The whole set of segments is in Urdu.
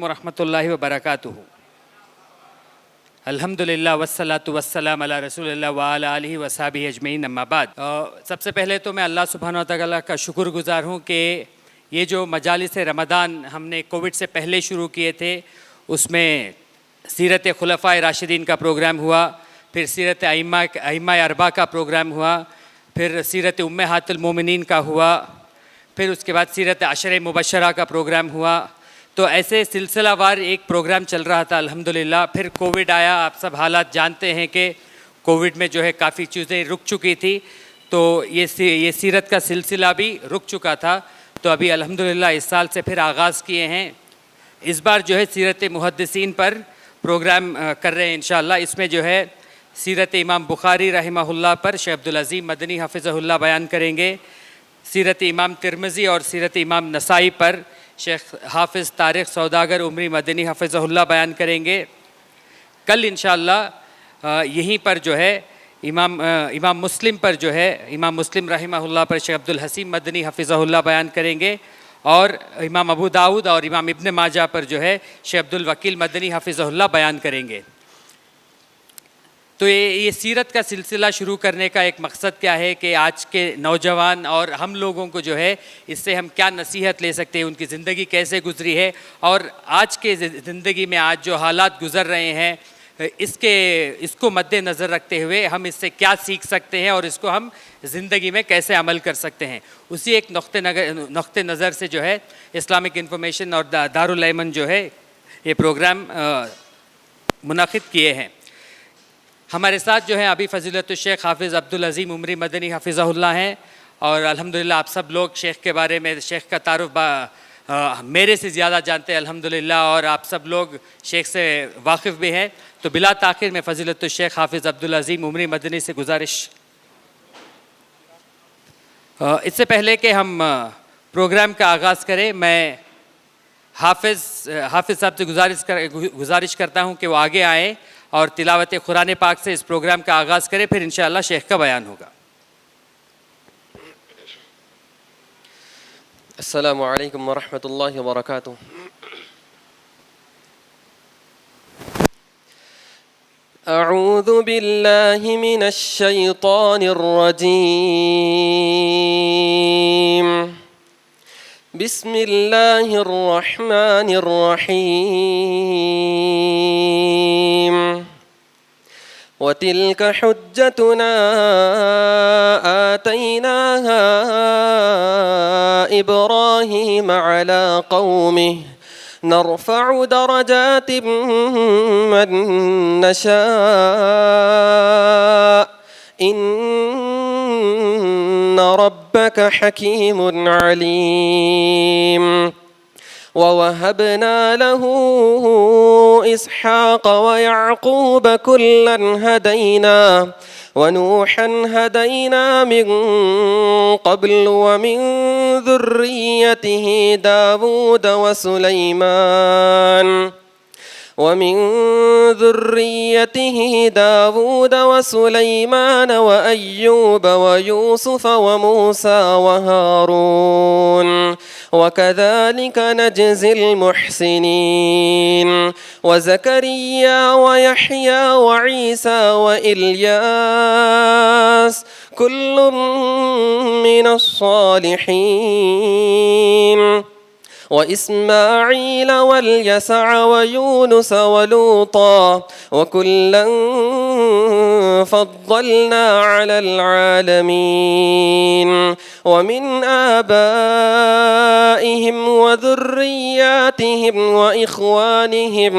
علیکم ورحمۃ اللہ وبرکاتہ۔ الحمدللہ والصلاۃ والسلام علی رسول اللہ وعلی آلہ وصحبہ اجمعین، اما بعد۔ سب سے پہلے تو میں اللہ سبحانہ و تعالیٰ کا شکر گزار ہوں کہ یہ جو مجالس رمضان ہم نے کووڈ سے پہلے شروع کیے تھے، اس میں سیرت خلفائے راشدین کا پروگرام ہوا، پھر سیرت ائمہ اربعہ کا پروگرام ہوا، پھر سیرت امہات المومنین کا ہوا، پھر اس کے بعد سیرت عشر مبشرہ کا پروگرام ہوا۔ تو ایسے سلسلہ وار ایک پروگرام چل رہا تھا الحمدللہ۔ پھر کووڈ آیا، آپ سب حالات جانتے ہیں کہ کووڈ میں جو ہے کافی چیزیں رک چکی تھی، تو یہ سیرت کا سلسلہ بھی رک چکا تھا۔ تو ابھی الحمدللہ اس سال سے پھر آغاز کیے ہیں۔ اس بار جو ہے سیرت محدثین پر پروگرام کر رہے ہیں انشاءاللہ۔ اس میں جو ہے سیرت امام بخاری رحمہ اللہ پر شیخ عبدالعظیم مدنی حفظہ اللہ بیان کریں گے، سیرت امام ترمذی اور سیرت امام نسائی پر شیخ حافظ طارق سوداگر عمری مدنی حفظہ اللہ بیان کریں گے۔ کل انشاءاللہ یہیں پر جو ہے امام مسلم پر جو ہے امام مسلم رحمہ اللہ پر شیخ عبدالحسیم مدنی حفظہ اللہ بیان کریں گے، اور امام ابو داؤد اور امام ابن ماجہ پر جو ہے شیخ عبدالوکیل مدنی حفظہ اللہ بیان کریں گے۔ تو یہ سیرت کا سلسلہ شروع کرنے کا ایک مقصد کیا ہے کہ آج کے نوجوان اور ہم لوگوں کو جو ہے اس سے ہم کیا نصیحت لے سکتے ہیں، ان کی زندگی کیسے گزری ہے، اور آج کے زندگی میں آج جو حالات گزر رہے ہیں اس کو مد نظر رکھتے ہوئے ہم اس سے کیا سیکھ سکتے ہیں اور اس کو ہم زندگی میں کیسے عمل کر سکتے ہیں۔ اسی ایک نقطۂ نظر سے جو ہے اسلامک انفارمیشن اور دارالایمن جو ہے یہ پروگرام منعقد کیے ہیں۔ ہمارے ساتھ جو ہے ابھی فضیلت الشیخ حافظ عبدالعظیم عمری مدنی حفظہ اللہ ہیں، اور الحمدللہ آپ سب لوگ شیخ کے بارے میں، شیخ کا تعارف میرے سے زیادہ جانتے ہیں الحمدللہ، اور آپ سب لوگ شیخ سے واقف بھی ہیں۔ تو بلا تاخیر میں فضیلت الشیخ حافظ عبدالعظیم عمری مدنی سے گزارش، اس سے پہلے کہ ہم پروگرام کا آغاز کریں، میں حافظ صاحب سے گزارش کرتا ہوں کہ وہ آگے آئیں اور تلاوت قرآن پاک سے اس پروگرام کا آغاز کریں، پھر انشاءاللہ شیخ کا بیان ہوگا۔ السلام علیکم ورحمۃ اللہ وبرکاتہ۔ اعوذ باللہ من الشیطان الرجیم، بسم اللہ الرحمن الرحیم۔ وَتِلْكَ حُجَّتُنَا آتَيْنَاهَا إِبْرَاهِيمَ عَلَى قَوْمِهِ نَرْفَعُ دَرَجَاتٍ مَّن نَّشَاءُ إِنَّ رَبَّكَ حَكِيمٌ عَلِيمٌ۔ وَوَهَبْنَا لَهُ إِسْحَاقَ وَيَعْقُوبَ كُلًّا هَدَيْنَا وَنُوحًا هَدَيْنَا مِن قَبْلُ وَمِن ذُرِّيَّتِهِ دَاوُودَ وَسُلَيْمَانَ وَأَيُّوبَ وَيُوسُفَ وَمُوسَى وَهَارُونَ وَكَذَلِكَ نَجْزِي الْمُحْسِنِينَ وَزَكَرِيَّا وَيَحْيَى وَعِيسَى وَإِلْيَاسَ كُلٌّ مِّنَ الصَّالِحِينَ وَإِسْمَاعِيلَ وَالْيَسَعَ وَيُونُسَ وَلُوطًا وَكُلًّا فَضَّلْنَا عَلَى الْعَالَمِينَ وَمِنْ آبَائِهِمْ وَذُرِّيَّاتِهِمْ وَإِخْوَانِهِمْ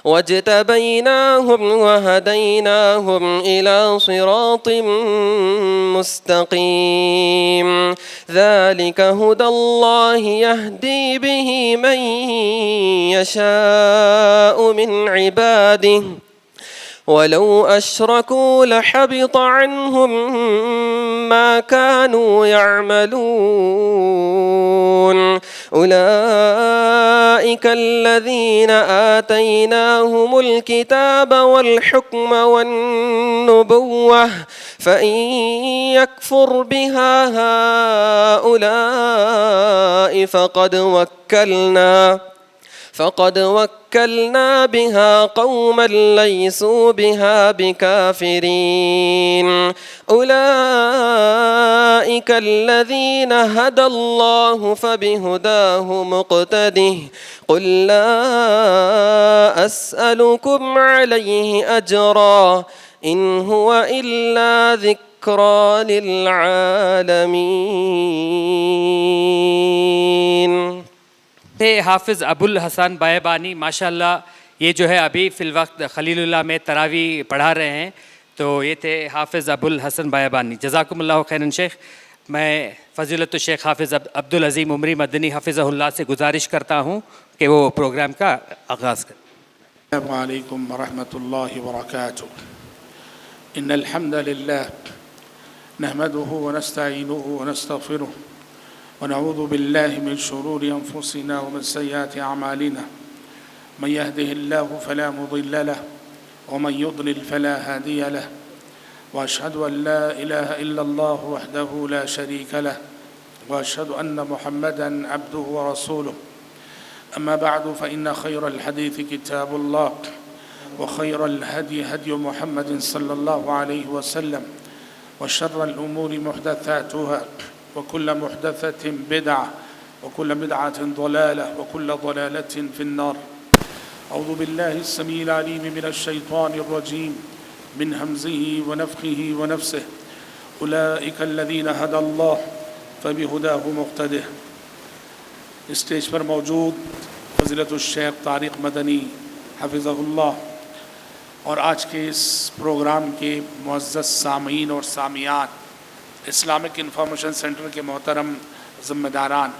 وَاجْتَبَيْنَاهُمْ وَهَدَيْنَاهُمْ إِلَى صِرَاطٍ مُّسْتَقِيمٍ۔ ذَلِكَ هُدَى اللَّهِ يَهْدِي بِهِ مَن يَشَاءُ مِنْ عِبَادِهِ وَلَوْ أَشْرَكُوا لَحَبِطَ عَنْهُم مَّا كَانُوا يَعْمَلُونَ۔ أُولَئِكَ الَّذِينَ آتَيْنَاهُمُ الْكِتَابَ وَالْحُكْمَ وَالنُّبُوَّةَ فَإِن يَكْفُرْ بِهَا هَؤُلَاءِ فقد وكلنا بها قوما ليسوا بها بكافرين أولئك الذين هدى الله فبهداه مقتده قل لا أسألكم عليه أجرا إن هو إلا ذكرى للعالمين. تھے حافظ ابو الحسن بائبانی. ماشاءاللہ یہ جو ہے ابھی فی الوقت خلیل اللہ میں تراویح پڑھا رہے ہیں. تو یہ تھے حافظ ابو الحسن بائبانی. جزاکم اللہ خیرا شیخ. میں فضیلت الشیخ حافظ عبدالعظیم عمری مدنی حفظہ اللہ سے گزارش کرتا ہوں کہ وہ پروگرام کا آغاز کریں. السلام علیکم ورحمۃ اللہ وبرکاتہ. ان الحمد للہ نحمده ونستعینه ونستغفره ونعوذ بالله من شرور انفسنا ومن سیئات اعمالنا من يهده الله فلا مضل له ومن يضلل فلا هادي له واشهد ان لا اله الا الله وحده لا شريك له واشهد ان محمدا عبده ورسوله. اما بعد فان خير الحديث كتاب الله وخير الهدي هدي محمد صلى الله عليه وسلم وشر الامور محدثاتها وكل محدثة بدعة وكل بدعة ضلالة وكل ضلالة في النار. أعوذ بالله السميع العليم من الشيطان الرجيم من همزه ونفخه ونفسه. أولئك الذين هدى الله فبهداه مقتده. اسٹیج پر موجود فضیلت الشیخ طارق مدنی حفظہ اللہ اور آج کے اس پروگرام کے معزز سامعین اور سامعات، اسلامک انفارمیشن سینٹر کے محترم ذمہ داران،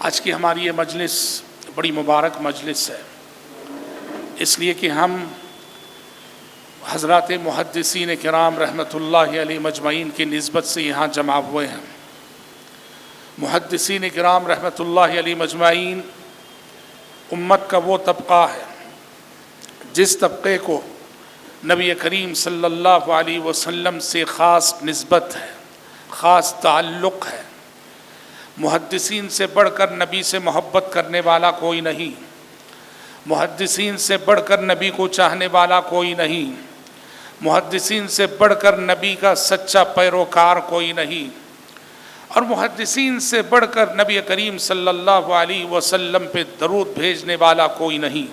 آج کی ہماری یہ مجلس بڑی مبارک مجلس ہے، اس لیے کہ ہم حضرات محدثین کرام رحمۃ اللہ علیہ مجمعین کی نسبت سے یہاں جمع ہوئے ہیں. محدثین کرام رحمۃ اللہ علیہ مجمعین امت کا وہ طبقہ ہے جس طبقے کو نبی کریم صلی اللہ علیہ وسلم سے خاص نسبت ہے، خاص تعلق ہے. محدثین سے بڑھ کر نبی سے محبت کرنے والا کوئی نہیں، محدثین سے بڑھ کر نبی کو چاہنے والا کوئی نہیں، محدثین سے بڑھ کر نبی کا سچا پیروکار کوئی نہیں، اور محدثین سے بڑھ کر نبی کریم صلی اللہ علیہ وسلم پہ درود بھیجنے والا کوئی نہیں.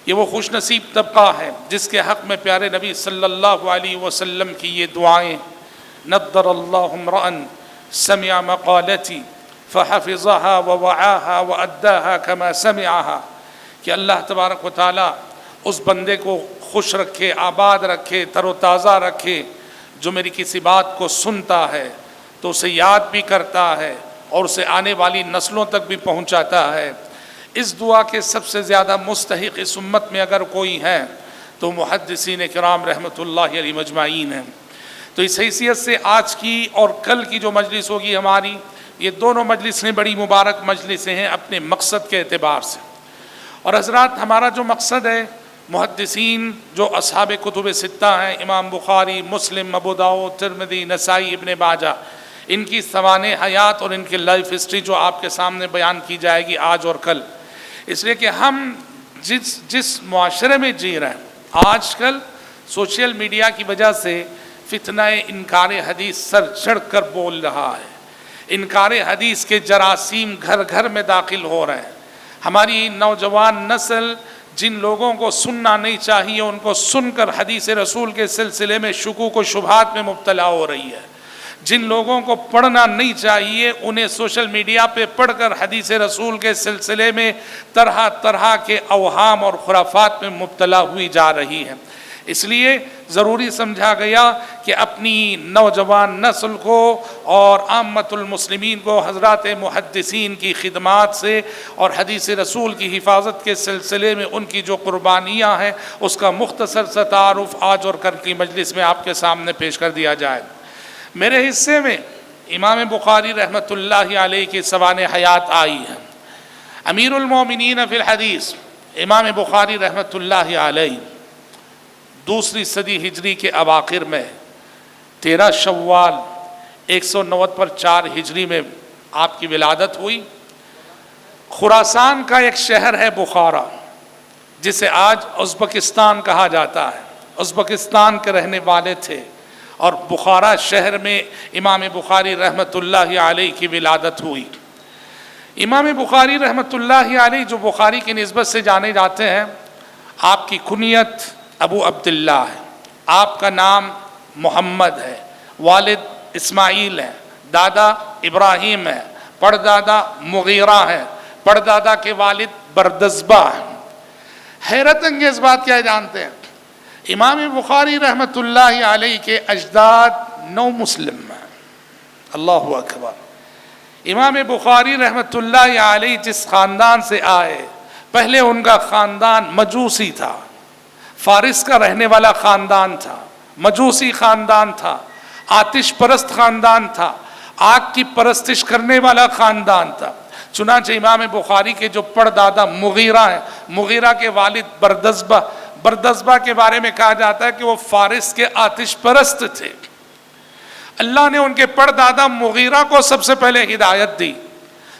یہ وہ خوش نصیب طبقہ ہے جس کے حق میں پیارے نبی صلی اللہ علیہ وسلم کی یہ دعائیں نضر اللہ امرأ سمع مقالتی فحفظها ووعاها واداها كما سمعها، کہ اللہ تبارک و تعالی اس بندے کو خوش رکھے، آباد رکھے، تر و تازہ رکھے جو میری کسی بات کو سنتا ہے تو اسے یاد بھی کرتا ہے اور اسے آنے والی نسلوں تک بھی پہنچاتا ہے. اس دعا کے سب سے زیادہ مستحق اس امت میں اگر کوئی ہے تو محدثین کرام رحمۃ اللہ علیہ مجمعین ہیں. تو اس حیثیت سے آج کی اور کل کی جو مجلس ہوگی ہماری، یہ دونوں مجلسیں بڑی مبارک مجلسیں ہیں اپنے مقصد کے اعتبار سے. اور حضرات، ہمارا جو مقصد ہے، محدثین جو اصحاب کتب ستہ ہیں، امام بخاری، مسلم، ابو داؤد، ترمذی، نسائی، ابن ماجہ، ان کی سوانح حیات اور ان کی لائف ہسٹری جو آپ کے سامنے بیان کی جائے گی آج اور کل. اس لیے کہ ہم جس معاشرے میں جی رہے ہیں، آج کل سوشل میڈیا کی وجہ سے فتنہ انکار حدیث سر چڑھ کر بول رہا ہے. انکار حدیث کے جراثیم گھر گھر میں داخل ہو رہے ہیں. ہماری نوجوان نسل جن لوگوں کو سننا نہیں چاہیے ان کو سن کر حدیث رسول کے سلسلے میں شکوک و شبہات میں مبتلا ہو رہی ہے. جن لوگوں کو پڑھنا نہیں چاہیے انہیں سوشل میڈیا پہ پڑھ کر حدیث رسول کے سلسلے میں طرح طرح کے اوہام اور خرافات میں مبتلا ہوئی جا رہی ہے. اس لیے ضروری سمجھا گیا کہ اپنی نوجوان نسل کو اور عامت المسلمین کو حضرات محدثین کی خدمات سے اور حدیث رسول کی حفاظت کے سلسلے میں ان کی جو قربانیاں ہیں اس کا مختصر سا تعارف آج اور کل کی مجلس میں آپ کے سامنے پیش کر دیا جائے. میرے حصے میں امام بخاری رحمۃ اللہ علیہ کی سوانح حیات آئی ہیں. امیر المومنین فی الحدیث امام بخاری رحمۃ اللہ علیہ دوسری صدی ہجری کے اواخر میں 13 شوال 190 پر 4 ہجری میں آپ کی ولادت ہوئی. خراسان کا ایک شہر ہے بخارا، جسے آج ازبکستان کہا جاتا ہے، ازبکستان کے رہنے والے تھے، اور بخارا شہر میں امام بخاری رحمۃ اللہ علیہ کی ولادت ہوئی۔ امام بخاری رحمۃ اللہ علیہ جو بخاری کی نسبت سے جانے جاتے ہیں، آپ کی کنیت ابو عبداللہ ہے، آپ کا نام محمد ہے، والد اسماعیل ہے، دادا ابراہیم ہے، پردادا مغیرہ ہے، پردادا کے والد بردزبہ ہیں۔ حیرت انگیز بات کیا جانتے ہیں؟ امام بخاری رحمۃ اللہ علیہ کے اجداد 9 مسلم ہیں۔ اللہ اکبر۔ امام بخاری رحمۃ اللہ علیہ جس خاندان سے آئے، پہلے ان کا خاندان مجوسی تھا، فارس کا رہنے والا خاندان تھا، مجوسی خاندان تھا، آتش پرست خاندان تھا، آگ کی پرستش کرنے والا خاندان تھا۔ چنانچہ امام بخاری کے جو پردادا مغیرہ ہیں، مغیرہ کے والد بردزبہ کے بارے میں کہا جاتا ہے کہ وہ فارس کے آتش پرست تھے۔ اللہ نے ان کے پردادا مغیرہ کو سب سے پہلے ہدایت دی،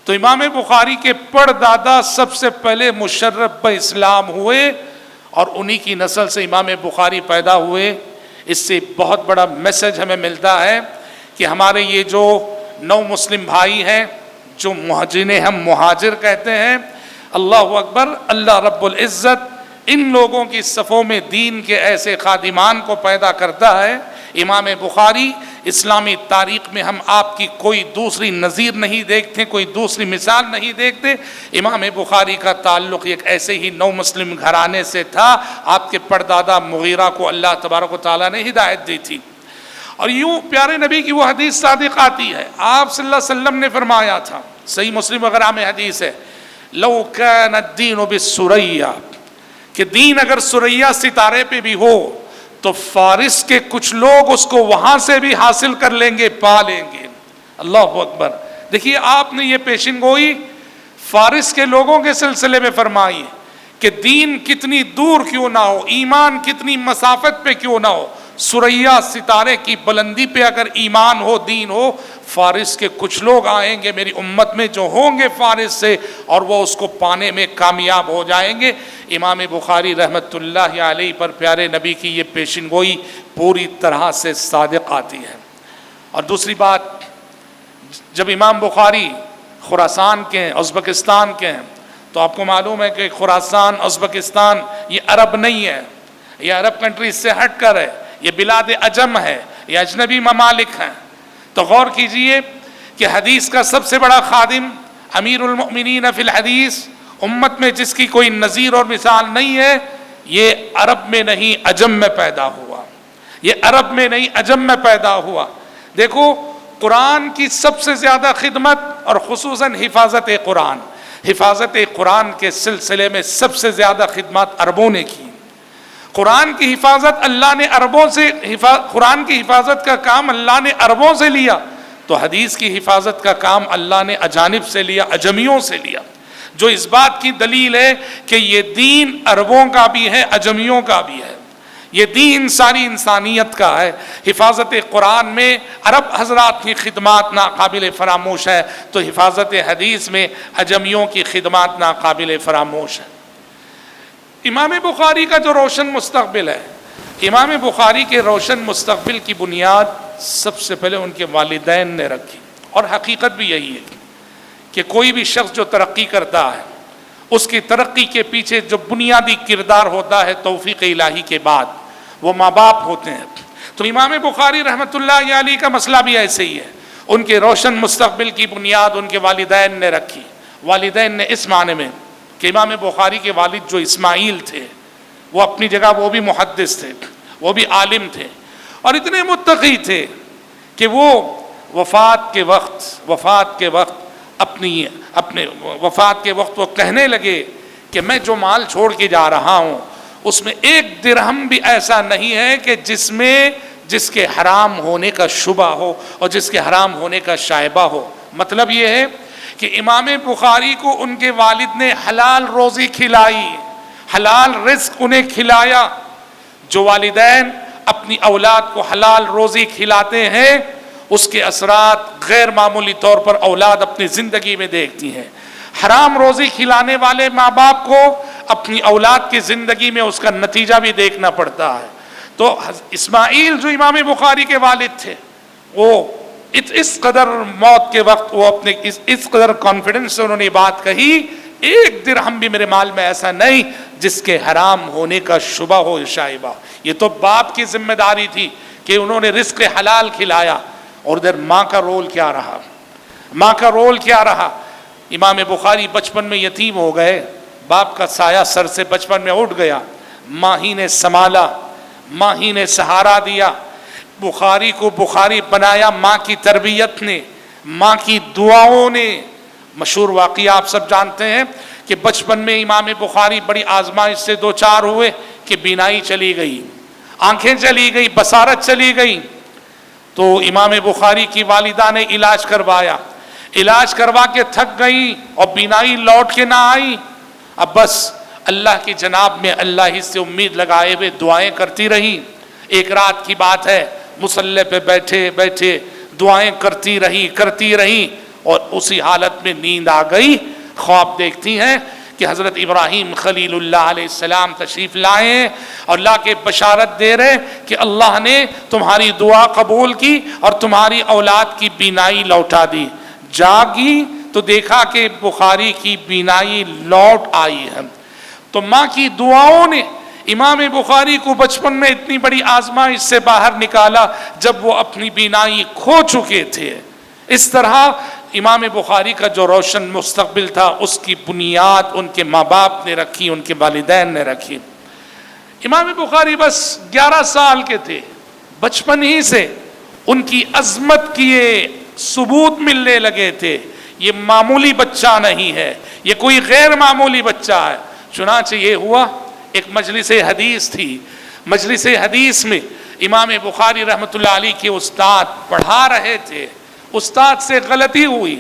تو امام بخاری کے پردادا سب سے پہلے مشرف بہ اسلام ہوئے، اور انہی کی نسل سے امام بخاری پیدا ہوئے۔ اس سے بہت بڑا میسج ہمیں ملتا ہے کہ ہمارے یہ جو 9 مسلم بھائی ہیں، جو جنہیں ہم مہاجر کہتے ہیں، اللہ اکبر، اللہ رب العزت ان لوگوں کی صفوں میں دین کے ایسے خادمان کو پیدا کرتا ہے۔ امام بخاری اسلامی تاریخ میں ہم آپ کی کوئی دوسری نظیر نہیں دیکھتے، کوئی دوسری مثال نہیں دیکھتے۔ امام بخاری کا تعلق ایک ایسے ہی 9 مسلم گھرانے سے تھا۔ آپ کے پردادا مغیرہ کو اللہ تبارک و تعالیٰ نے ہدایت دی تھی، اور یوں پیارے نبی کی وہ حدیث صادق آتی ہے، آپ صلی اللہ علیہ وسلم نے فرمایا تھا، صحیح مسلم وغیرہ میں حدیث ہے، لو کان الدین بالسریا، کہ دین اگر سریا ستارے پہ بھی ہو تو فارس کے کچھ لوگ اس کو وہاں سے بھی حاصل کر لیں گے، پا لیں گے۔ اللہ اکبر۔ دیکھیے آپ نے یہ پیشن گوئی فارس کے لوگوں کے سلسلے میں فرمائی کہ دین کتنی دور کیوں نہ ہو، ایمان کتنی مسافت پہ کیوں نہ ہو، سریا ستارے کی بلندی پہ اگر ایمان ہو، دین ہو، فارس کے کچھ لوگ آئیں گے میری امت میں جو ہوں گے فارس سے، اور وہ اس کو پانے میں کامیاب ہو جائیں گے۔ امام بخاری رحمۃ اللہ علیہ پر پیارے نبی کی یہ پیشن گوئی پوری طرح سے صادق آتی ہے۔ اور دوسری بات، جب امام بخاری خراسان کے ہیں، ازبکستان کے ہیں، تو آپ کو معلوم ہے کہ خراسان، ازبکستان یہ عرب نہیں ہے، یہ عرب کنٹریز سے ہٹ کر ہے، یہ بلاد عجم ہے، یہ اجنبی ممالک ہیں۔ تو غور کیجئے کہ حدیث کا سب سے بڑا خادم، امیر المؤمنین فی الحدیث، امت میں جس کی کوئی نظیر اور مثال نہیں ہے، یہ عرب میں نہیں عجم میں پیدا ہوا، یہ عرب میں نہیں عجم میں پیدا ہوا۔ دیکھو قرآن کی سب سے زیادہ خدمت، اور خصوصاً حفاظت قرآن کے سلسلے میں سب سے زیادہ خدمات عربوں نے کی۔ قرآن کی حفاظت اللہ نے عربوں سے، قرآن کی حفاظت کا کام اللہ نے عربوں سے لیا، تو حدیث کی حفاظت کا کام اللہ نے اجانب سے لیا، اجمیوں سے لیا، جو اس بات کی دلیل ہے کہ یہ دین عربوں کا بھی ہے، اجمیوں کا بھی ہے، یہ دین ساری انسانیت کا ہے۔ حفاظت قرآن میں عرب حضرات کی خدمات ناقابل فراموش ہے، تو حفاظت حدیث میں اجمیوں کی خدمات ناقابل فراموش ہے۔ امام بخاری کا جو روشن مستقبل ہے، امام بخاری کے روشن مستقبل کی بنیاد سب سے پہلے ان کے والدین نے رکھی، اور حقیقت بھی یہی ہے کہ کوئی بھی شخص جو ترقی کرتا ہے، اس کی ترقی کے پیچھے جو بنیادی کردار ہوتا ہے توفیق الہی کے بعد، وہ ماں باپ ہوتے ہیں۔ تو امام بخاری رحمۃ اللہ علیہ کا مسئلہ بھی ایسے ہی ہے، ان کے روشن مستقبل کی بنیاد ان کے والدین نے رکھی۔ والدین نے اس معنی میں کہ امام بخاری کے والد جو اسماعیل تھے، وہ اپنی جگہ وہ بھی محدث تھے، وہ بھی عالم تھے، اور اتنے متقی تھے کہ وہ وفات کے وقت وہ کہنے لگے کہ میں جو مال چھوڑ کے جا رہا ہوں اس میں 1 درہم بھی ایسا نہیں ہے کہ جس کے حرام ہونے کا شبہ ہو اور جس کے حرام ہونے کا شائبہ ہو۔ مطلب یہ ہے کہ امام بخاری کو ان کے والد نے حلال روزی کھلائی، حلال رزق انہیں کھلایا۔ جو والدین اپنی اولاد کو حلال روزی کھلاتے ہیں، اس کے اثرات غیر معمولی طور پر اولاد اپنی زندگی میں دیکھتی ہیں۔ حرام روزی کھلانے والے ماں باپ کو اپنی اولاد کی زندگی میں اس کا نتیجہ بھی دیکھنا پڑتا ہے. تو اسماعیل جو امام بخاری کے والد تھے، وہ اس قدر موت کے وقت وہ اپنے اس قدر کانفیڈنس سے انہوں نے بات کہی، ایک درہم بھی میرے مال میں ایسا نہیں جس کے حرام ہونے کا شبہ ہو یا شائبہ. یہ تو باپ کی ذمہ داری تھی کہ انہوں نے رزق حلال کھلایا. اور ادھر ماں کا رول کیا رہا، ماں کا رول کیا رہا. امام بخاری بچپن میں یتیم ہو گئے، باپ کا سایہ سر سے بچپن میں اٹھ گیا، ماں ہی نے سنبھالا، ماں ہی نے سہارا دیا. بخاری کو بخاری بنایا ماں کی تربیت نے، ماں کی دعاؤں نے. مشہور واقعہ آپ سب جانتے ہیں کہ بچپن میں امام بخاری بڑی آزمائش سے دوچار ہوئے کہ بینائی چلی گئی، آنکھیں چلی گئی، بصارت چلی گئی. تو امام بخاری کی والدہ نے علاج کروایا، علاج کروا کے تھک گئی اور بینائی لوٹ کے نہ آئی. اب بس اللہ کی جناب میں اللہ ہی سے امید لگائے ہوئے دعائیں کرتی رہی. ایک رات کی بات ہے، مصلی پہ بیٹھے بیٹھے دعائیں کرتی رہی اور اسی حالت میں نیند آ گئی. خواب دیکھتی ہیں کہ حضرت ابراہیم خلیل اللہ علیہ السلام تشریف لائے ہیں اور لا کے بشارت دے رہے کہ اللہ نے تمہاری دعا قبول کی اور تمہاری اولاد کی بینائی لوٹا دی. جاگی تو دیکھا کہ بخاری کی بینائی لوٹ آئی ہے. تو ماں کی دعاؤں نے امام بخاری کو بچپن میں اتنی بڑی آزمائش سے باہر نکالا جب وہ اپنی بینائی کھو چکے تھے. اس طرح امام بخاری کا جو روشن مستقبل تھا اس کی بنیاد ان کے ماں باپ نے رکھی، ان کے والدین نے رکھی. امام بخاری بس 11 سال کے تھے، بچپن ہی سے ان کی عظمت کی ثبوت ملنے لگے تھے. یہ معمولی بچہ نہیں ہے، یہ کوئی غیر معمولی بچہ ہے. چنانچہ یہ ہوا، ایک مجلس حدیث تھی، مجلس حدیث میں امام بخاری رحمۃ اللہ علیہ کے استاد پڑھا رہے تھے. استاد سے غلطی ہوئی،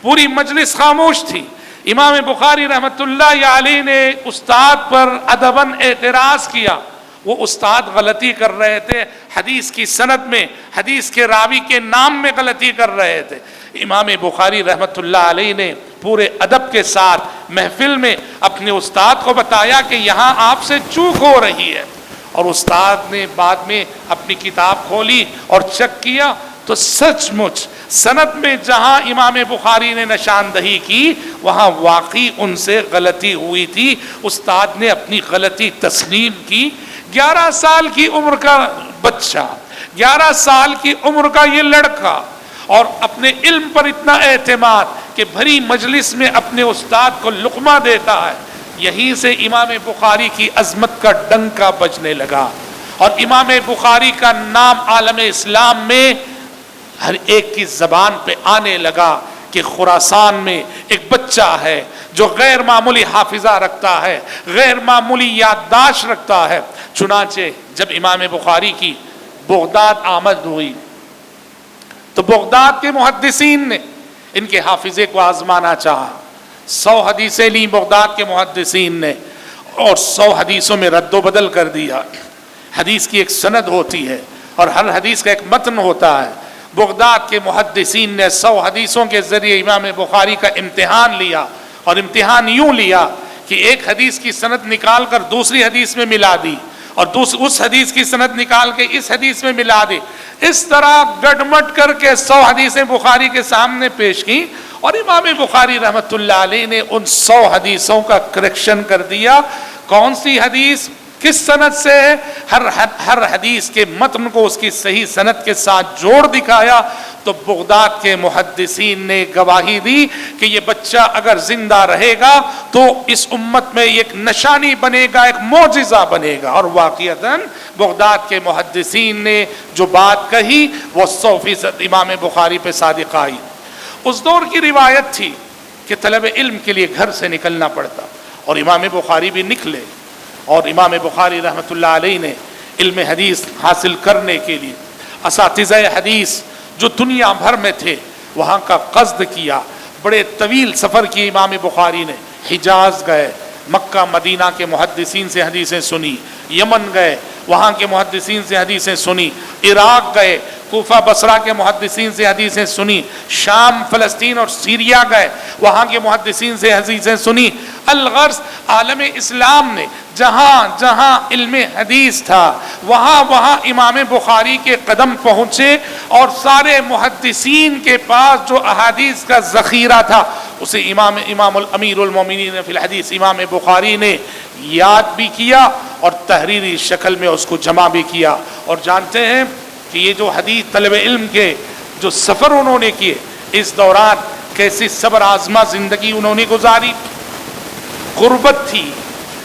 پوری مجلس خاموش تھی. امام بخاری رحمۃ اللہ علیہ نے استاد پر ادباً اعتراض کیا. وہ استاد غلطی کر رہے تھے، حدیث کی سند میں حدیث کے راوی کے نام میں غلطی کر رہے تھے. امام بخاری رحمۃ اللہ علیہ نے پورے ادب کے ساتھ محفل میں اپنے استاد کو بتایا کہ یہاں آپ سے چوک ہو رہی ہے. اور استاد نے بعد میں اپنی کتاب کھولی اور چیک کیا تو سچ مچ سند میں جہاں امام بخاری نے نشاندہی کی وہاں واقعی ان سے غلطی ہوئی تھی. استاد نے اپنی غلطی تسلیم کی. 11 سال کی عمر کا بچہ، 11 سال کی عمر کا یہ لڑکا، اور اپنے علم پر اتنا اعتماد کہ بھری مجلس میں اپنے استاد کو لقمہ دیتا ہے. یہیں سے امام بخاری کی عظمت کا ڈنکا بجنے لگا اور امام بخاری کا نام عالم اسلام میں ہر ایک کی زبان پہ آنے لگا کہ خراسان میں ایک بچہ ہے جو غیر معمولی حافظہ رکھتا ہے، غیر معمولی یادداشت رکھتا ہے. چنانچہ جب امام بخاری کی بغداد آمد ہوئی تو بغداد کے محدثین نے ان کے حافظے کو آزمانا چاہا. 100 حدیثیں لی بغداد کے محدثین نے اور 100 حدیثوں میں رد و بدل کر دیا. حدیث کی ایک سند ہوتی ہے اور ہر حدیث کا ایک متن ہوتا ہے. بغداد کے محدثین نے 100 حدیثوں کے ذریعے امام بخاری کا امتحان لیا اور امتحان یوں لیا کہ ایک حدیث کی سند نکال کر دوسری حدیث میں ملا دی اور اس حدیث کی سند نکال کے اس حدیث میں ملا دی. اس طرح گڈمٹ کر کے 100 حدیثیں بخاری کے سامنے پیش کی اور امام بخاری رحمۃ اللہ علیہ نے ان 100 حدیثوں کا کریکشن کر دیا. کون سی حدیث کس سند سے ہے، ہر حدیث کے متن کو اس کی صحیح سند کے ساتھ جوڑ دکھایا. تو بغداد کے محدثین نے گواہی دی کہ یہ بچہ اگر زندہ رہے گا تو اس امت میں ایک نشانی بنے گا، ایک معجزہ بنے گا. اور واقعتاً بغداد کے محدثین نے جو بات کہی وہ 100% امام بخاری پہ صادق آئی. اس دور کی روایت تھی کہ طلب علم کے لیے گھر سے نکلنا پڑتا اور امام بخاری بھی نکلے اور امام بخاری رحمۃ اللہ علیہ نے علم حدیث حاصل کرنے کے لیے اساتذہ حدیث جو دنیا بھر میں تھے وہاں کا قصد کیا. بڑے طویل سفر کی امام بخاری نے. حجاز گئے، مکہ مدینہ کے محدثین سے حدیثیں سنی، یمن گئے وہاں کے محدثین سے حدیثیں سنی، عراق گئے کوفہ بصرہ کے محدثین سے حدیثیں سنی، شام فلسطین اور سیریا گئے، وہاں کے محدثین سے حدیثیں سنی۔ الغرض عالم اسلام نے جہاں جہاں علم حدیث تھا وہاں وہاں امام بخاری کے قدم پہنچے، اور سارے محدثین کے پاس جو احادیث کا ذخیرہ تھا اسے امام الامیر المومنین فی الحدیث امام بخاری نے یاد بھی کیا اور تحریری شکل میں اس کو جمع بھی کیا۔ اور جانتے ہیں کہ یہ جو حدیث طلب علم کے جو سفر انہوں نے کیے، اس دوران کیسی صبر آزما زندگی انہوں نے گزاری۔ غربت تھی،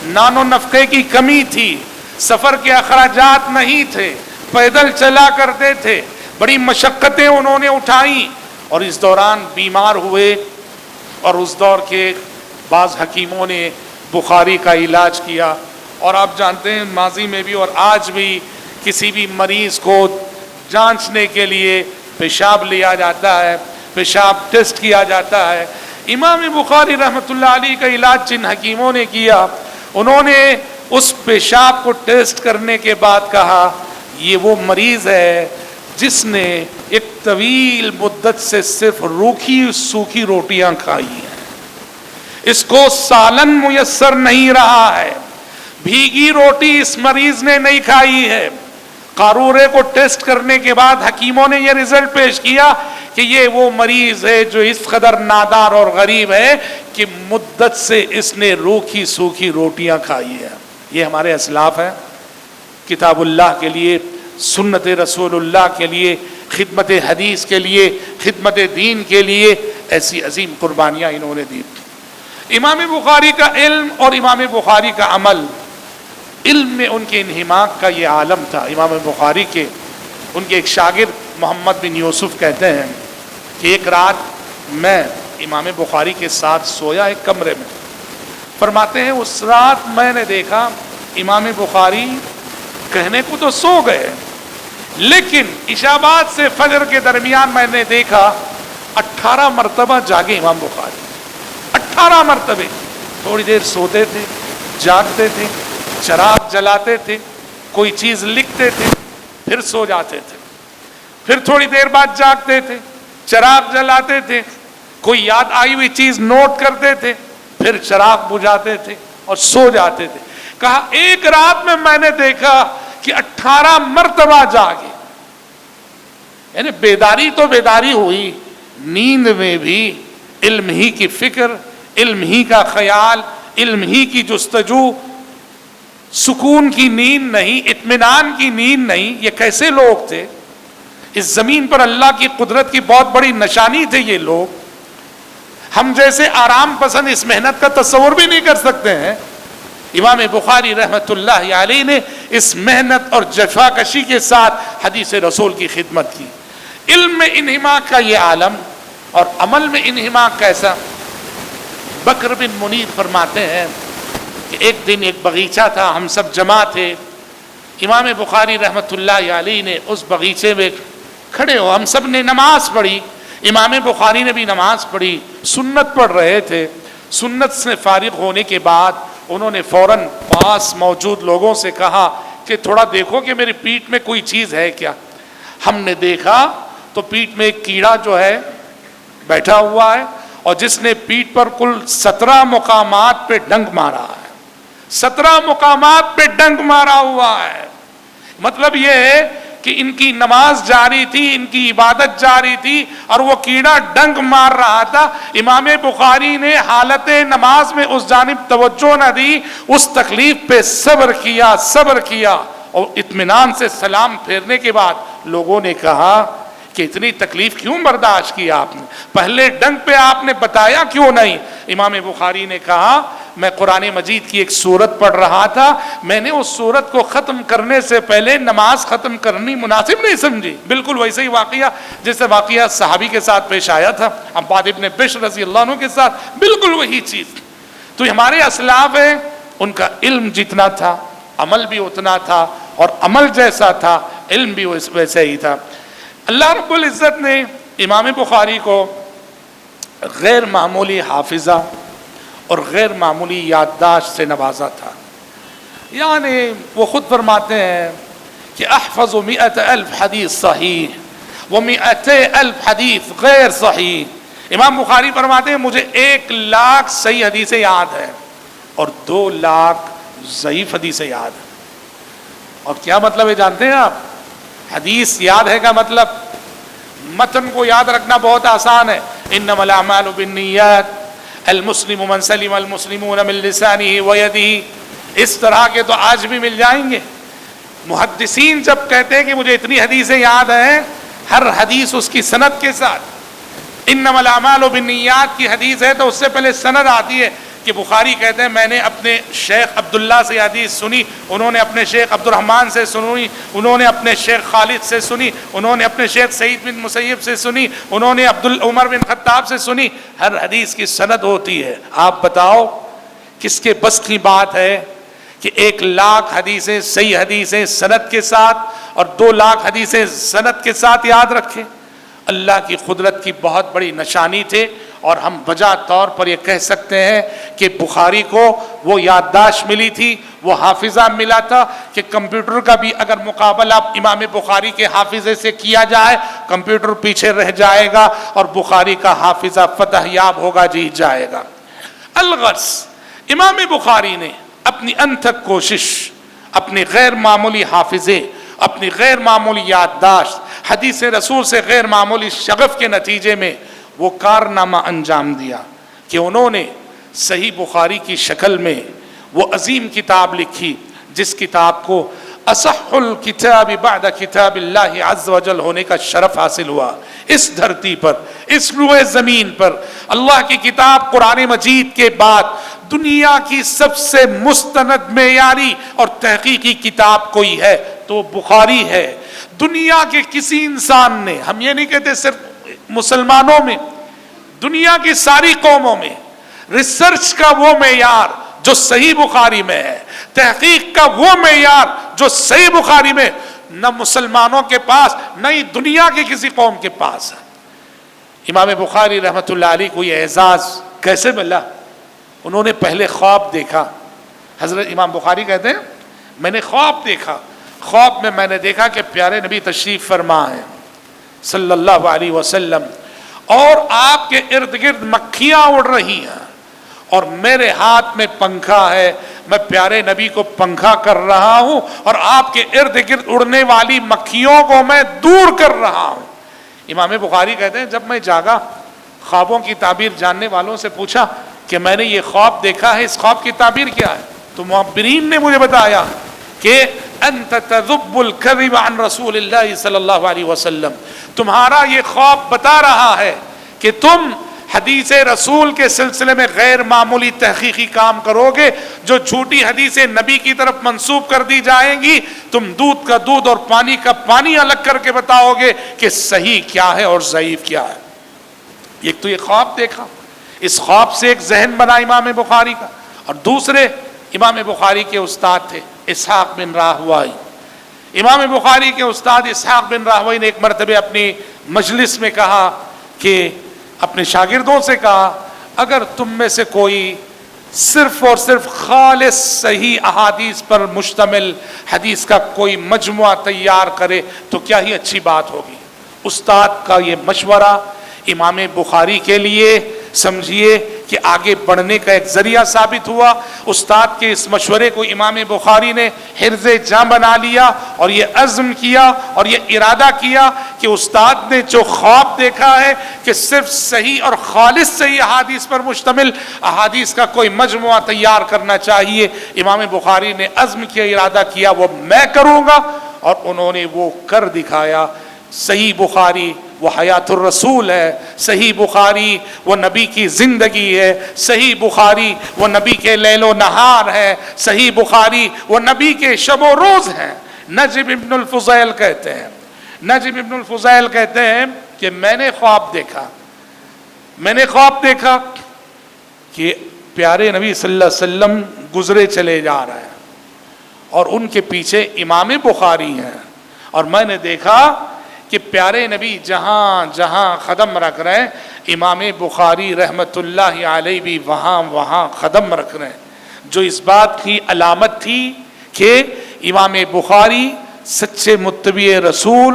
نان و نفقے کی کمی تھی، سفر کے اخراجات نہیں تھے، پیدل چلا کرتے تھے، بڑی مشقتیں انہوں نے اٹھائیں، اور اس دوران بیمار ہوئے، اور اس دور کے بعض حکیموں نے بخاری کا علاج کیا۔ اور آپ جانتے ہیں ماضی میں بھی اور آج بھی کسی بھی مریض کو جانچنے کے لیے پیشاب لیا جاتا ہے، پیشاب ٹیسٹ کیا جاتا ہے۔ امام بخاری رحمۃ اللہ علیہ کا علاج جن حکیموں نے کیا، انہوں نے اس پیشاب کو ٹیسٹ کرنے کے بعد کہا یہ وہ مریض ہے جس نے ایک طویل مدت سے صرف روکھی سوکھی روٹیاں کھائی ہیں، اس کو سالن میسر نہیں رہا ہے، بھیگی روٹی اس مریض نے نہیں کھائی ہے۔ قارورے کو ٹیسٹ کرنے کے بعد حکیموں نے یہ رزلٹ پیش کیا کہ یہ وہ مریض ہے جو اس قدر نادار اور غریب ہے کہ مدت سے اس نے روکھی سوکھی روٹیاں کھائی ہے۔ یہ ہمارے اسلاف ہیں، کتاب اللہ کے لیے، سنت رسول اللہ کے لیے، خدمت حدیث کے لیے، خدمت دین کے لیے ایسی عظیم قربانیاں انہوں نے دی۔ امام بخاری کا علم اور امام بخاری کا عمل، علم میں ان کے انہماک کا یہ عالم تھا۔ امام بخاری کے ان کے ایک شاگرد محمد بن یوسف کہتے ہیں کہ ایک رات میں امام بخاری کے ساتھ سویا ایک کمرے میں، فرماتے ہیں اس رات میں نے دیکھا امام بخاری کہنے کو تو سو گئے، لیکن عشاء بعد سے فجر کے درمیان میں نے دیکھا 18 مرتبہ جاگے امام بخاری، 18 مرتبے۔ تھوڑی دیر سوتے تھے، جاگتے تھے، چراغ جلاتے تھے، کوئی چیز لکھتے تھے، پھر سو جاتے تھے، پھر تھوڑی دیر بعد جاگتے تھے، چراغ جلاتے تھے، کوئی یاد آئی ہوئی چیز نوٹ کرتے تھے، پھر چراغ بجھاتے تھے اور سو جاتے تھے۔ کہا ایک رات میں نے دیکھا کہ 18 مرتبہ جاگے، یعنی بیداری تو بیداری ہوئی، نیند میں بھی علم ہی کی فکر، علم ہی کا خیال، علم ہی کی جستجو، سکون کی نیند نہیں، اطمینان کی نیند نہیں۔ یہ کیسے لوگ تھے؟ اس زمین پر اللہ کی قدرت کی بہت بڑی نشانی تھے یہ لوگ۔ ہم جیسے آرام پسند اس محنت کا تصور بھی نہیں کر سکتے ہیں۔ امام بخاری رحمۃ اللہ علیہ نے اس محنت اور جفاکشی کے ساتھ حدیث رسول کی خدمت کی۔ علم میں انہماک کا یہ عالم، اور عمل میں انہماک کیسا؟ بکر بن منیر فرماتے ہیں کہ ایک دن ایک باغیچہ تھا، ہم سب جمع تھے، امام بخاری رحمۃ اللہ علیہ نے اس باغیچے میں کھڑے ہو، ہم سب نے نماز پڑھی، امام بخاری نے بھی نماز پڑھی، سنت پڑھ رہے تھے۔ سنت سے فارغ ہونے کے بعد انہوں نے فوراً پاس موجود لوگوں سے کہا کہ تھوڑا دیکھو کہ میری پیٹھ میں کوئی چیز ہے کیا۔ ہم نے دیکھا تو پیٹھ میں ایک کیڑا جو ہے بیٹھا ہوا ہے، اور جس نے پیٹھ پر کل 17 مقامات پہ ڈنک مارا ہے، 17 مقامات پہ ڈنک مارا ہوا ہے۔ مطلب یہ ہے کہ ان کی نماز جاری تھی، ان کی عبادت جاری تھی، اور وہ کیڑا ڈنک مار رہا تھا۔ امام بخاری نے حالت نماز میں اس جانب توجہ نہ دی، اس تکلیف پہ صبر کیا، اور اطمینان سے سلام پھیرنے کے بعد لوگوں نے کہا کہ اتنی تکلیف کیوں برداشت کی آپ نے؟ پہلے ڈنک پہ آپ نے بتایا کیوں نہیں؟ امام بخاری نے کہا میں قرآن مجید کی ایک سورت پڑھ رہا تھا، میں نے اس سورت کو ختم کرنے سے پہلے نماز ختم کرنی مناسب نہیں سمجھی۔ بالکل ویسے ہی واقعہ جیسے واقعہ صحابی کے ساتھ پیش آیا تھا، عباد ابن بشر رضی اللہ عنہ کے ساتھ، بالکل وہی چیز۔ تو ہمارے اسلاف ہیں، ان کا علم جتنا تھا عمل بھی اتنا تھا، اور عمل جیسا تھا علم بھی ویسے ہی تھا۔ اللہ رب العزت نے امام بخاری کو غیر معمولی حافظہ اور غیر معمولی یادداشت سے نوازا تھا۔ یعنی وہ خود فرماتے ہیں کہ احفظ 100,000 حدیث صحیح و200,000 حدیث غیر صحیح. امام بخاری فرماتے ہیں مجھے 1,00,000 صحیح حدیثیں یاد ہیں اور 2,00,000 ضعیف حدیثیں یاد ہیں. اور کیا مطلب ہے جانتے ہیں آپ؟ حدیث یاد ہے کا مطلب متن کو یاد رکھنا بہت آسان ہے. انما الاعمال بالنیات المسلم من سلم المسلمون من لسانه ويده. اس طرح کے تو آج بھی مل جائیں گے. محدثین جب کہتے ہیں کہ مجھے اتنی حدیثیں یاد ہیں، ہر حدیث اس کی سند کے ساتھ. انما الاعمال بالنیات کی حدیث ہے تو اس سے پہلے سند آتی ہے کہ بخاری کہتے ہیں میں نے اپنے شیخ عبداللہ سے حدیث سنی، انہوں نے اپنے شیخ عبد الرحمن سے سنی، انہوں نے اپنے شیخ خالد سے سنی، انہوں نے اپنے شیخ سعید بن مسیب سے سنی، انہوں نے عمر بن خطاب سے سنی. ہر حدیث کی سند ہوتی ہے. آپ بتاؤ کس کے بس کی بات ہے کہ 1,00,000 حدیثیں صحیح حدیثیں سند کے ساتھ اور 2,00,000 حدیثیں سند کے ساتھ یاد رکھیں؟ اللہ کی قدرت کی بہت بڑی نشانی تھے. اور ہم بجا طور پر یہ کہہ سکتے ہیں کہ بخاری کو وہ یادداشت ملی تھی، وہ حافظہ ملا تھا کہ کمپیوٹر کا بھی اگر مقابلہ امام بخاری کے حافظے سے کیا جائے کمپیوٹر پیچھے رہ جائے گا اور بخاری کا حافظہ فتح یاب ہوگا، جیت جائے گا. الغرض امام بخاری نے اپنی انتھک کوشش، اپنے غیر معمولی حافظے، اپنی غیر معمولی یادداشت، حدیث رسول سے غیر معمولی شغف کے نتیجے میں وہ کارنامہ انجام دیا کہ انہوں نے صحیح بخاری کی شکل میں وہ عظیم کتاب لکھی جس کتاب کو اصح الکتاب بعد کتاب اللہ عز و جل ہونے کا شرف حاصل ہوا. اس دھرتی پر، اس روئے زمین پر اللہ کی کتاب قرآن مجید کے بعد دنیا کی سب سے مستند معیاری اور تحقیقی کتاب کوئی ہے تو بخاری ہے. دنیا کے کسی انسان نے، ہم یہ نہیں کہتے صرف مسلمانوں میں، دنیا کی ساری قوموں میں ریسرچ کا وہ معیار جو صحیح بخاری میں ہے، تحقیق کا وہ معیار جو صحیح بخاری میں نہ مسلمانوں کے پاس نہ ہی دنیا کی کسی قوم کے پاس ہے. امام بخاری رحمۃ اللہ علیہ کو یہ اعزاز کیسے ملا؟ انہوں نے پہلے خواب دیکھا. حضرت امام بخاری کہتے ہیں میں نے خواب دیکھا، خواب میں نے دیکھا کہ پیارے نبی تشریف فرما ہیں صلی اللہ علیہ وسلم اور آپ کے ارد گرد مکھیاں اڑ رہی ہیں اور میرے ہاتھ میں پنکھا ہے، میں پیارے نبی کو پنکھا کر رہا ہوں اور آپ کے ارد گرد اڑنے والی مکھیوں کو میں دور کر رہا ہوں. امام بخاری کہتے ہیں جب میں جاگا خوابوں کی تعبیر جاننے والوں سے پوچھا کہ میں نے یہ خواب دیکھا ہے، اس خواب کی تعبیر کیا ہے؟ تو معبرین نے مجھے بتایا کہ انت تذب الکذب عن رسول اللہ صلی اللہ علیہ وسلم، تمہارا یہ خواب بتا رہا ہے کہ تم حدیث رسول کے سلسلے میں غیر معمولی تحقیقی کام کرو گے. جو جھوٹی حدیثیں نبی کی طرف منسوب کر دی جائیں گی تم دودھ کا دودھ اور پانی کا پانی الگ کر کے بتاؤ گے کہ صحیح کیا ہے اور ضعیف کیا ہے. ایک تو یہ خواب دیکھا، اس خواب سے ایک ذہن بنا امام بخاری کا. اور دوسرے امام بخاری کے استاد تھے اسحاق بن راہوئی. امام بخاری کے استاد اسحاق بن راہوئی نے ایک مرتبہ اپنی مجلس میں کہا کہ اپنے شاگردوں سے کہا اگر تم میں سے کوئی صرف اور صرف خالص صحیح احادیث پر مشتمل حدیث کا کوئی مجموعہ تیار کرے تو کیا ہی اچھی بات ہوگی. استاد کا یہ مشورہ امام بخاری کے لیے سمجھیے کہ آگے بڑھنے کا ایک ذریعہ ثابت ہوا. استاد کے اس مشورے کو امام بخاری نے حرز جاں بنا لیا اور یہ عزم کیا اور یہ ارادہ کیا کہ استاد نے جو خواب دیکھا ہے کہ صرف صحیح اور خالص صحیح احادیث پر مشتمل احادیث کا کوئی مجموعہ تیار کرنا چاہیے. امام بخاری نے عزم کیا، ارادہ کیا وہ میں کروں گا اور انہوں نے وہ کر دکھایا. صحیح بخاری وہ حیات الرسول ہے، صحیح بخاری وہ نبی کی زندگی ہے، صحیح بخاری وہ نبی کے لیل و نہار ہے، صحیح بخاری وہ نبی کے شب و روز ہیں. نجم ابن الفضیل کہتے ہیں کہ میں نے خواب دیکھا کہ پیارے نبی صلی اللہ علیہ وسلم گزرے چلے جا رہے ہیں اور ان کے پیچھے امام بخاری ہیں اور میں نے دیکھا کہ پیارے نبی جہاں جہاں قدم رکھ رہے ہیں امام بخاری رحمت اللہ علیہ بھی وہاں قدم رکھ رہے ہیں. جو اس بات کی علامت تھی کہ امام بخاری سچے متبع رسول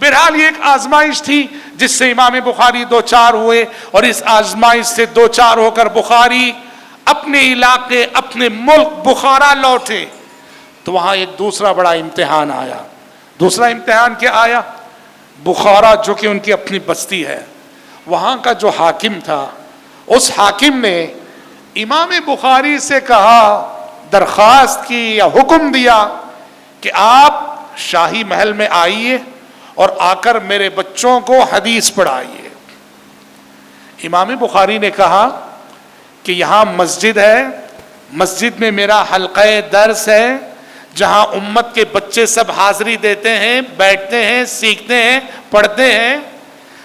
بہرحال یہ ایک آزمائش تھی جس سے امام بخاری دو چار ہوئے، اور اس آزمائش سے دو چار ہو کر بخاری اپنے علاقے، اپنے ملک بخارا لوٹے، تو وہاں ایک دوسرا بڑا امتحان آیا۔ دوسرا امتحان کیا آیا؟ بخارا جو کہ ان کی اپنی بستی ہے، وہاں کا جو حاکم تھا، اس حاکم نے امام بخاری سے کہا، درخواست کی یا حکم دیا کہ آپ شاہی محل میں آئیے اور آ کر میرے بچوں کو حدیث پڑھائیے۔ امام بخاری نے کہا کہ یہاں مسجد ہے، مسجد میں میرا حلقہ درس ہے، جہاں امت کے بچے سب حاضری دیتے ہیں، بیٹھتے ہیں، سیکھتے ہیں، پڑھتے ہیں۔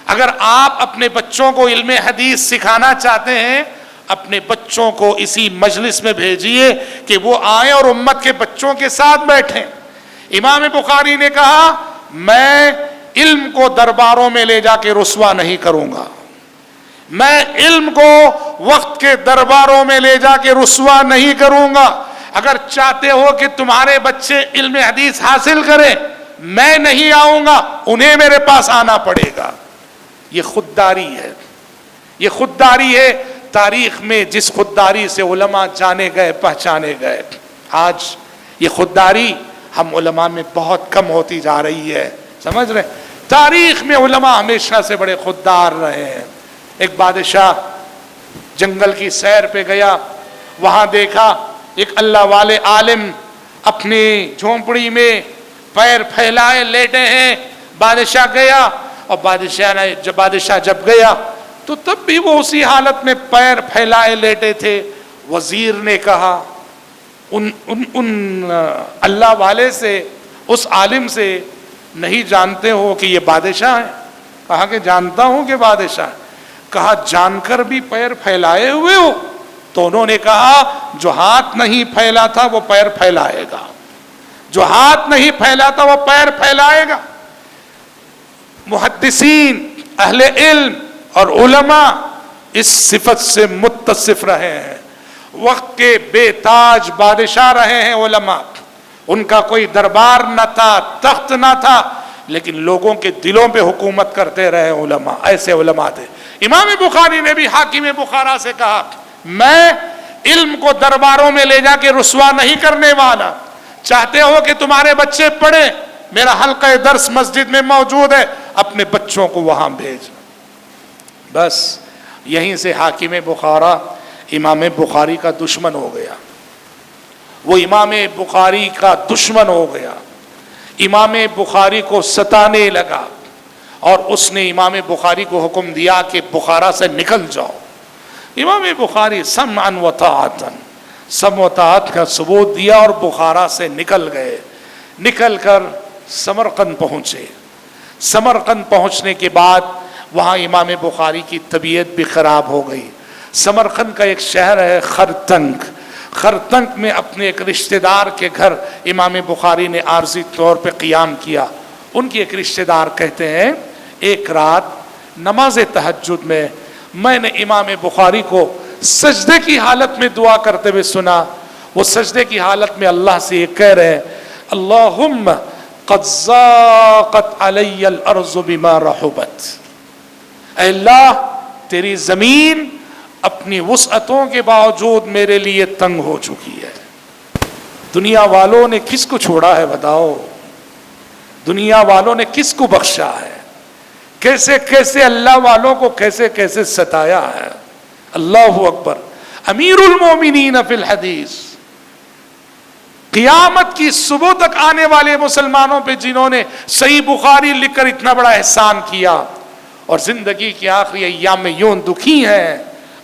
اگر آپ اپنے بچوں کو علم حدیث سکھانا چاہتے ہیں، اپنے بچوں کو اسی مجلس میں بھیجیے کہ وہ آئیں اور امت کے بچوں کے ساتھ بیٹھیں۔ امام بخاری نے کہا، میں علم کو درباروں میں لے جا کے رسوا نہیں کروں گا، میں علم کو وقت کے درباروں میں لے جا کے رسوا نہیں کروں گا۔ اگر چاہتے ہو کہ تمہارے بچے علم حدیث حاصل کریں، میں نہیں آؤں گا، انہیں میرے پاس آنا پڑے گا۔ یہ خودداری ہے، یہ خودداری ہے تاریخ میں جس خودداری سے علماء جانے گئے، پہچانے گئے۔ آج یہ خودداری ہم علماء میں بہت کم ہوتی جا رہی ہے، سمجھ رہے؟ تاریخ میں علماء ہمیشہ سے بڑے خوددار رہے ہیں۔ ایک بادشاہ جنگل کی سیر پہ گیا، وہاں دیکھا ایک اللہ والے عالم اپنی جھونپڑی میں پیر پھیلائے لیٹے ہیں۔ بادشاہ گیا، اور بادشاہ جب گیا تو تب بھی وہ اسی حالت میں پیر پھیلائے لیٹے تھے۔ وزیر نے کہا ان اللہ والے سے، اس عالم سے، نہیں جانتے ہو کہ یہ بادشاہ ہے؟ کہا کہ جانتا ہوں کہ بادشاہ ہے۔ کہا جان کر بھی پیر پھیلائے ہوئے ہو؟ تو انہوں نے کہا جو ہاتھ نہیں پھیلا تھا وہ پیر پھیلائے گا، جو ہاتھ نہیں پھیلا تھا وہ پیر پھیلائے گا۔ محدثین، اہل علم اور علماء اس صفت سے متصف رہے ہیں۔ وقت کے بے تاج بادشاہ رہے ہیں علماء، ان کا کوئی دربار نہ تھا، تخت نہ تھا، لیکن لوگوں کے دلوں پہ حکومت کرتے رہے علماء، ایسے علماء تھے۔ امام بخاری نے بھی حاکم بخارا سے کہا، میں علم کو درباروں میں لے جا کے رسوا نہیں کرنے والا، چاہتے ہو کہ تمہارے بچے پڑھیں، میرا حلقہ درس مسجد میں موجود ہے، اپنے بچوں کو وہاں بھیج۔ بس یہیں سے حاکم بخارا امام بخاری کا دشمن ہو گیا، وہ امام بخاری کا دشمن ہو گیا، امام بخاری کو ستانے لگا، اور اس نے امام بخاری کو حکم دیا کہ بخارا سے نکل جاؤ۔ امام بخاری سمعا و طاعتا، سمع و طاعت کا ثبوت دیا اور بخارا سے نکل گئے۔ نکل کر سمرقند پہنچے۔ سمرقند پہنچنے کے بعد وہاں امام بخاری کی طبیعت بھی خراب ہو گئی۔ سمرقند کا ایک شہر ہے خرتنک، خرتنک میں اپنے ایک رشتہ دار کے گھر امام بخاری نے عارضی طور پہ قیام کیا۔ ان کی ایک رشتہ دار کہتے ہیں، ایک رات نماز تہجد میں نے امام بخاری کو سجدے کی حالت میں دعا کرتے ہوئے سنا۔ وہ سجدے کی حالت میں اللہ سے یہ کہہ رہے ہیں، اللہم قد ضاقت علی الارض بما رحبت، اے اللہ تیری زمین اپنی وسعتوں کے باوجود میرے لیے تنگ ہو چکی ہے۔ دنیا والوں نے کس کو چھوڑا ہے بتاؤ؟ دنیا والوں نے کس کو بخشا ہے؟ کیسے کیسے اللہ والوں کو کیسے کیسے ستایا ہے۔ اللہ اکبر۔ امیر المومنین فی الحدیث، قیامت کی صبح تک آنے والے مسلمانوں پہ جنہوں نے صحیح بخاری لکھ کر اتنا بڑا احسان کیا، اور زندگی کی آخری ایام میں یوں دکھی ہیں،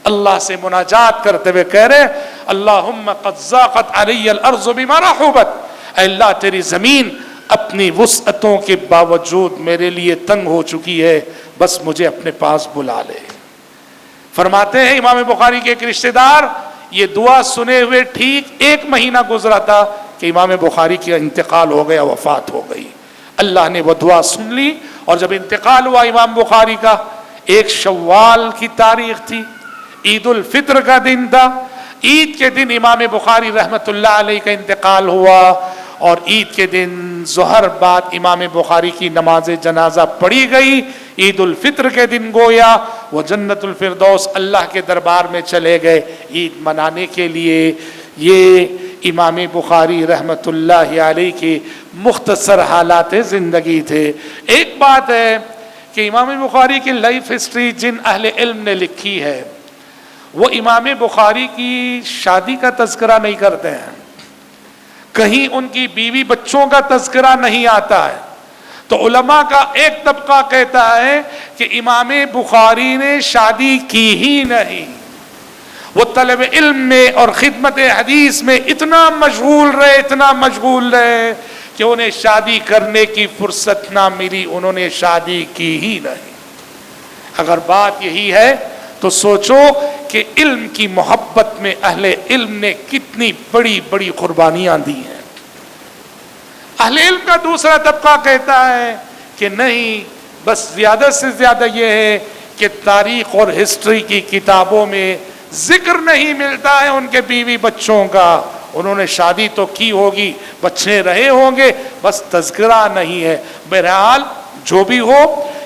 اللہ سے مناجات کرتے ہوئے کہہ رہے، اللہم قد ضاقت علی الارض بما رحبت، اے اللہ تیری زمین اپنی وسعتوں کے باوجود میرے لیے تنگ ہو چکی ہے، بس مجھے اپنے پاس بلا لے۔ فرماتے ہیں امام بخاری کے ایک رشتہ دار، یہ دعا سنے ہوئے ٹھیک 1 مہینہ گزرا تھا کہ امام بخاری کا انتقال ہو گیا، وفات ہو گئی۔ اللہ نے وہ دعا سن لی، اور جب انتقال ہوا امام بخاری کا، 1 شوال کی تاریخ تھی، عید الفطر کا دن تھا، عید کے دن امام بخاری رحمت اللہ علیہ کا انتقال ہوا۔ اور عید کے دن ظہر بعد امام بخاری کی نماز جنازہ پڑھی گئی. عید الفطر کے دن گویا وہ جنت الفردوس اللہ کے دربار میں چلے گئے عید منانے کے لیے. یہ امام بخاری رحمۃ اللہ علیہ کی مختصر حالات زندگی تھے. ایک بات ہے کہ امام بخاری کی لائف ہسٹری جن اہل علم نے لکھی ہے وہ امام بخاری کی شادی کا تذکرہ نہیں کرتے ہیں, کہیں ان کی بیوی بچوں کا تذکرہ نہیں آتا ہے. تو علماء کا ایک طبقہ کہتا ہے کہ امام بخاری نے شادی کی ہی نہیں, وہ طلب علم میں اور خدمت حدیث میں اتنا مشغول رہے کہ انہیں شادی کرنے کی فرصت نہ ملی, انہوں نے شادی کی ہی نہیں. اگر بات یہی ہے تو سوچو کہ علم کی محبت میں اہل علم نے کتنی بڑی بڑی قربانیاں دی ہیں. اہل علم کا دوسرا طبقہ کہتا ہے کہ نہیں, بس زیادہ سے زیادہ یہ ہے کہ تاریخ اور ہسٹری کی کتابوں میں ذکر نہیں ملتا ہے ان کے بیوی بچوں کا. انہوں نے شادی تو کی ہوگی, بچے رہے ہوں گے, بس تذکرہ نہیں ہے. بہرحال جو بھی ہو,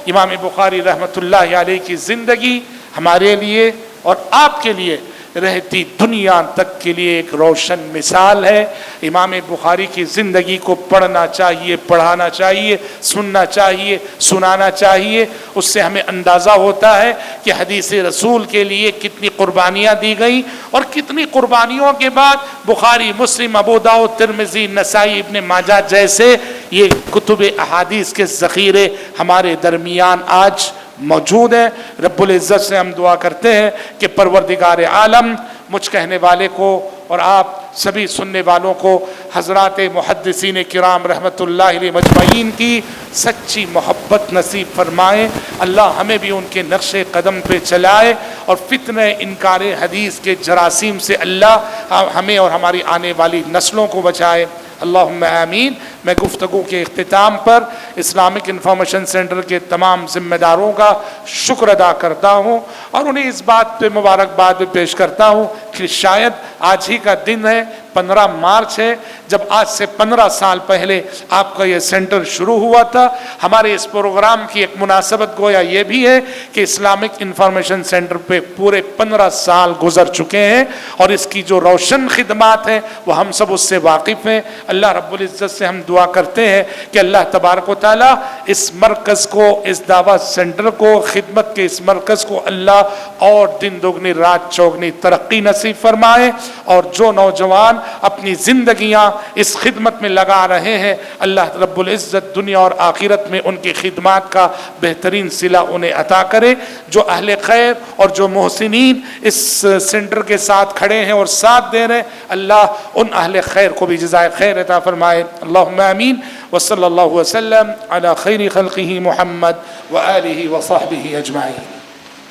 امام بخاری رحمۃ اللہ علیہ کی زندگی ہمارے لیے اور آپ کے لیے رہتی دنیا تک کے لیے ایک روشن مثال ہے. امام بخاری کی زندگی کو پڑھنا چاہیے, پڑھانا چاہیے, سننا چاہیے, سنانا چاہیے. اس سے ہمیں اندازہ ہوتا ہے کہ حدیث رسول کے لیے کتنی قربانیاں دی گئیں, اور کتنی قربانیوں کے بعد بخاری, مسلم, ابو داؤد, ترمذی, نسائی, ابن ماجہ جیسے یہ کتب احادیث کے ذخیرے ہمارے درمیان آج موجود ہے. رب العزت سے ہم دعا کرتے ہیں کہ پروردگار عالم مجھ کہنے والے کو اور آپ سبھی سننے والوں کو حضرات محدثین کرام رحمۃ اللہ علیہ مجمعین کی سچی محبت نصیب فرمائے. اللہ ہمیں بھی ان کے نقش قدم پہ چلائے, اور فتنہ انکار حدیث کے جراثیم سے اللہ ہمیں اور ہماری آنے والی نسلوں کو بچائے. اللہم آمین. میں گفتگو کے اختتام پر اسلامک انفارمیشن سینٹر کے تمام ذمہ داروں کا شکر ادا کرتا ہوں, اور انہیں اس بات پہ مبارکباد بھی پیش کرتا ہوں کہ شاید آج ہی کا دن ہے, 15 مارچ ہے, جب آج سے 15 سال پہلے آپ کا یہ سینٹر شروع ہوا تھا. ہمارے اس پروگرام کی ایک مناسبت گویا یہ بھی ہے کہ اسلامک انفارمیشن سینٹر پہ پورے 15 سال گزر چکے ہیں, اور اس کی جو روشن خدمات ہیں وہ ہم سب اس سے واقف ہیں. اللہ رب العزت سے ہم دعا کرتے ہیں کہ اللہ تبارک و تعالی اس مرکز کو, اس دعوت سینٹر کو, خدمت کے اس مرکز کو اللہ اور دن دگنی رات چوگنی ترقی نصیب فرمائے. اور جو نوجوان اپنی زندگیاں اس خدمت میں لگا رہے ہیں, اللہ رب العزت دنیا اور آخرت میں ان کی خدمات کا بہترین صلہ انہیں عطا کرے. جو اہل خیر اور جو محسنین اس سینٹر کے ساتھ کھڑے ہیں اور ساتھ دے رہے ہیں, اللہ ان اہل خیر کو بھی جزائے خیر عطا فرمائے. اللہم آمین. وصلی اللہ وسلم علی خیر خلقہ محمد وآلہ وصحبہ اجمعین.